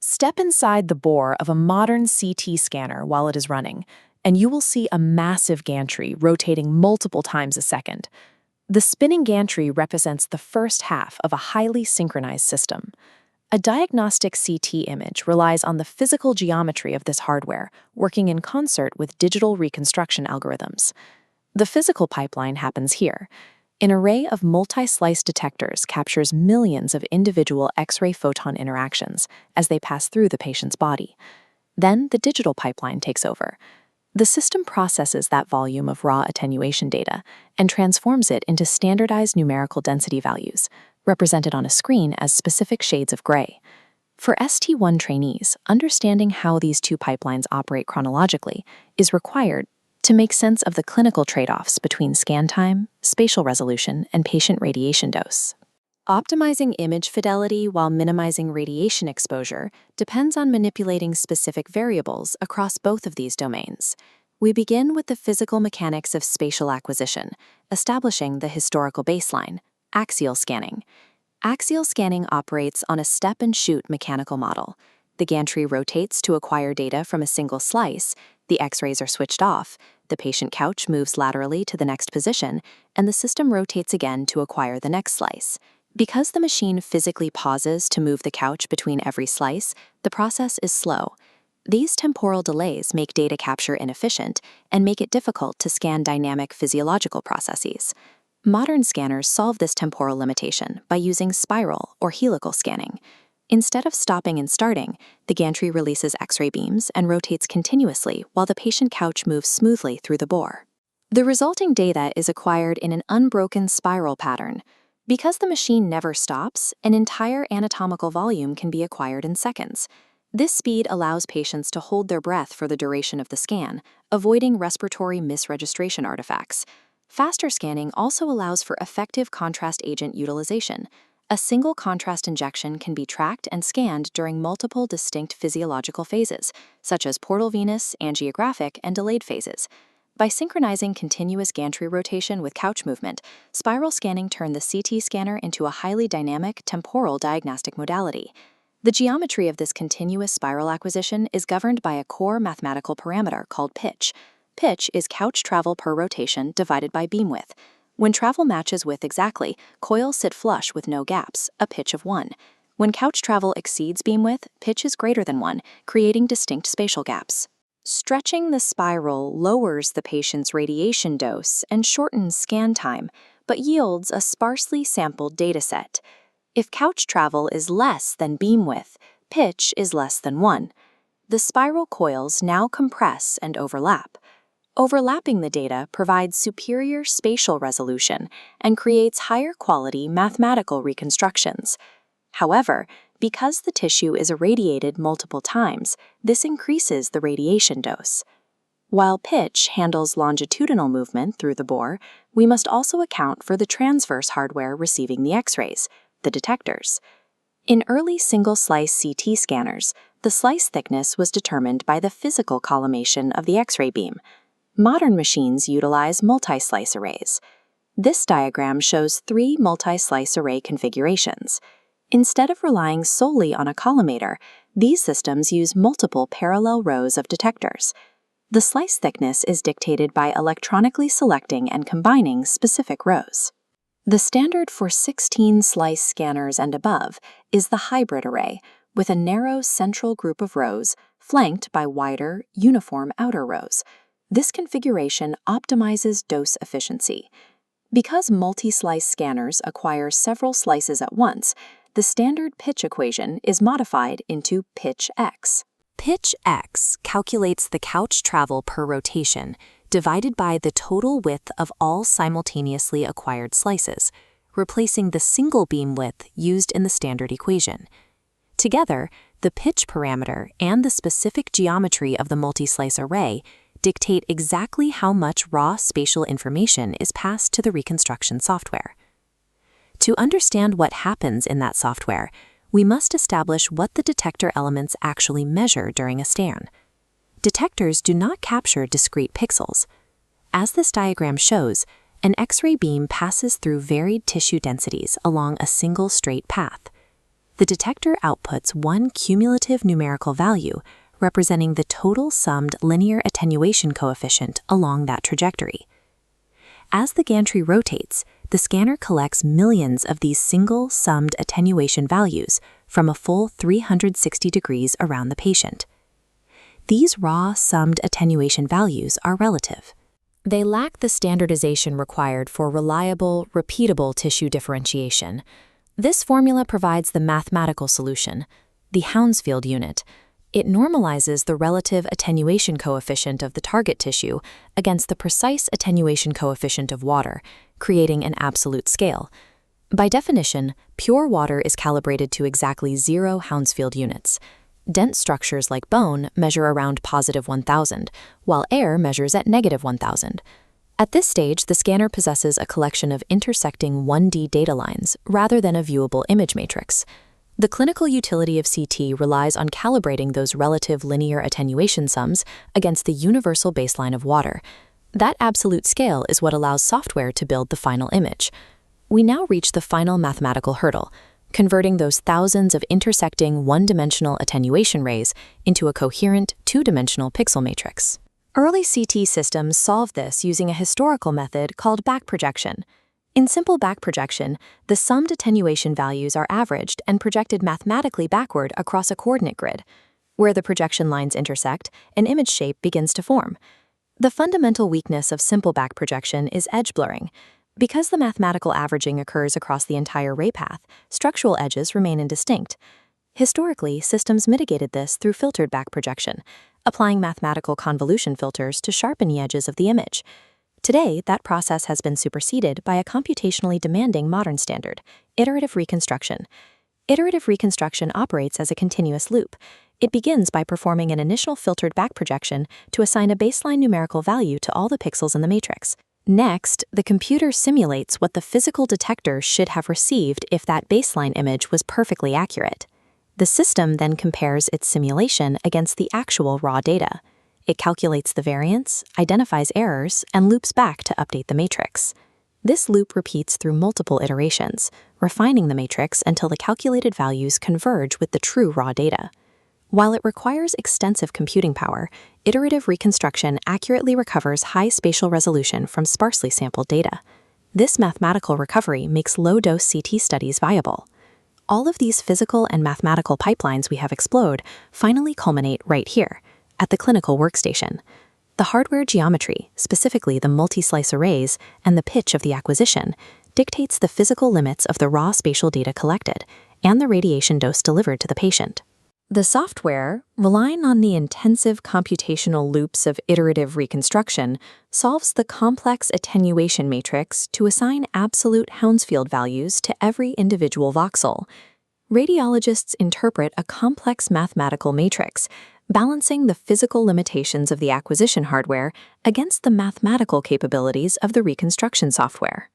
Step inside the bore of a modern CT scanner while it is running, and you will see a massive gantry rotating multiple times a second. The spinning gantry represents the first half of a highly synchronized system. A diagnostic CT image relies on the physical geometry of this hardware, working in concert with digital reconstruction algorithms. The physical pipeline happens here. An array of multi-slice detectors captures millions of individual X-ray photon interactions as they pass through the patient's body. Then the digital pipeline takes over. The system processes that volume of raw attenuation data and transforms it into standardized numerical density values, represented on a screen as specific shades of gray. For ST1 trainees, understanding how these two pipelines operate chronologically is required to make sense of the clinical trade-offs between scan time, spatial resolution, and patient radiation dose. Optimizing image fidelity while minimizing radiation exposure depends on manipulating specific variables across both of these domains. We begin with the physical mechanics of spatial acquisition, establishing the historical baseline, axial scanning. Axial scanning operates on a step-and-shoot mechanical model. The gantry rotates to acquire data from a single slice, the X-rays are switched off, the patient couch moves laterally to the next position, and the system rotates again to acquire the next slice. Because the machine physically pauses to move the couch between every slice, the process is slow. These temporal delays make data capture inefficient and make it difficult to scan dynamic physiological processes. Modern scanners solve this temporal limitation by using spiral or helical scanning. Instead of stopping and starting, the gantry releases X-ray beams and rotates continuously while the patient couch moves smoothly through the bore. The resulting data is acquired in an unbroken spiral pattern. Because the machine never stops, an entire anatomical volume can be acquired in seconds. This speed allows patients to hold their breath for the duration of the scan, avoiding respiratory misregistration artifacts. Faster scanning also allows for effective contrast agent utilization. A single contrast injection can be tracked and scanned during multiple distinct physiological phases, such as portal venous, angiographic, and delayed phases. By synchronizing continuous gantry rotation with couch movement, spiral scanning turned the CT scanner into a highly dynamic, temporal diagnostic modality. The geometry of this continuous spiral acquisition is governed by a core mathematical parameter called pitch. Pitch is couch travel per rotation divided by beam width. When travel matches width exactly, coils sit flush with no gaps, a pitch of 1. When couch travel exceeds beam width, pitch is greater than 1, creating distinct spatial gaps. Stretching the spiral lowers the patient's radiation dose and shortens scan time, but yields a sparsely sampled dataset. If couch travel is less than beam width, pitch is less than 1. The spiral coils now compress and overlap. Overlapping the data provides superior spatial resolution and creates higher quality mathematical reconstructions. However, because the tissue is irradiated multiple times, this increases the radiation dose. While pitch handles longitudinal movement through the bore, we must also account for the transverse hardware receiving the X-rays, the detectors. In early single-slice CT scanners, the slice thickness was determined by the physical collimation of the X-ray beam. Modern machines utilize multi-slice arrays. This diagram shows 3 multi-slice array configurations. Instead of relying solely on a collimator, these systems use multiple parallel rows of detectors. The slice thickness is dictated by electronically selecting and combining specific rows. The standard for 16-slice scanners and above is the hybrid array, with a narrow central group of rows flanked by wider, uniform outer rows. This configuration optimizes dose efficiency. Because multi-slice scanners acquire several slices at once, the standard pitch equation is modified into pitch X. Pitch X calculates the couch travel per rotation divided by the total width of all simultaneously acquired slices, replacing the single beam width used in the standard equation. Together, the pitch parameter and the specific geometry of the multi-slice array dictate exactly how much raw spatial information is passed to the reconstruction software. To understand what happens in that software, we must establish what the detector elements actually measure during a scan. Detectors do not capture discrete pixels. As this diagram shows, an X-ray beam passes through varied tissue densities along a single straight path. The detector outputs one cumulative numerical value representing the total summed linear attenuation coefficient along that trajectory. As the gantry rotates, the scanner collects millions of these single summed attenuation values from a full 360 degrees around the patient. These raw summed attenuation values are relative. They lack the standardization required for reliable, repeatable tissue differentiation. This formula provides the mathematical solution, the Hounsfield unit. It normalizes the relative attenuation coefficient of the target tissue against the precise attenuation coefficient of water, creating an absolute scale. By definition, pure water is calibrated to exactly 0 Hounsfield units. Dense structures like bone measure around positive 1,000, while air measures at negative 1,000. At this stage, the scanner possesses a collection of intersecting 1D data lines rather than a viewable image matrix. The clinical utility of CT relies on calibrating those relative linear attenuation sums against the universal baseline of water. That absolute scale is what allows software to build the final image. We now reach the final mathematical hurdle, converting those thousands of intersecting one-dimensional attenuation rays into a coherent two-dimensional pixel matrix. Early CT systems solved this using a historical method called back projection. In simple back projection, the summed attenuation values are averaged and projected mathematically backward across a coordinate grid. Where the projection lines intersect, an image shape begins to form. The fundamental weakness of simple back projection is edge blurring. Because the mathematical averaging occurs across the entire ray path, structural edges remain indistinct. Historically, systems mitigated this through filtered back projection, applying mathematical convolution filters to sharpen the edges of the image. Today, that process has been superseded by a computationally demanding modern standard, iterative reconstruction. Iterative reconstruction operates as a continuous loop. It begins by performing an initial filtered back projection to assign a baseline numerical value to all the pixels in the matrix. Next, the computer simulates what the physical detector should have received if that baseline image was perfectly accurate. The system then compares its simulation against the actual raw data. It calculates the variance, identifies errors, and loops back to update the matrix. This loop repeats through multiple iterations, refining the matrix until the calculated values converge with the true raw data. While it requires extensive computing power, iterative reconstruction accurately recovers high spatial resolution from sparsely sampled data. This mathematical recovery makes low-dose CT studies viable. All of these physical and mathematical pipelines we have explored finally culminate right here, at the clinical workstation. The hardware geometry, specifically the multislice arrays and the pitch of the acquisition, dictates the physical limits of the raw spatial data collected and the radiation dose delivered to the patient. The software, relying on the intensive computational loops of iterative reconstruction, solves the complex attenuation matrix to assign absolute Hounsfield values to every individual voxel. Radiologists interpret a complex mathematical matrix, balancing the physical limitations of the acquisition hardware against the mathematical capabilities of the reconstruction software.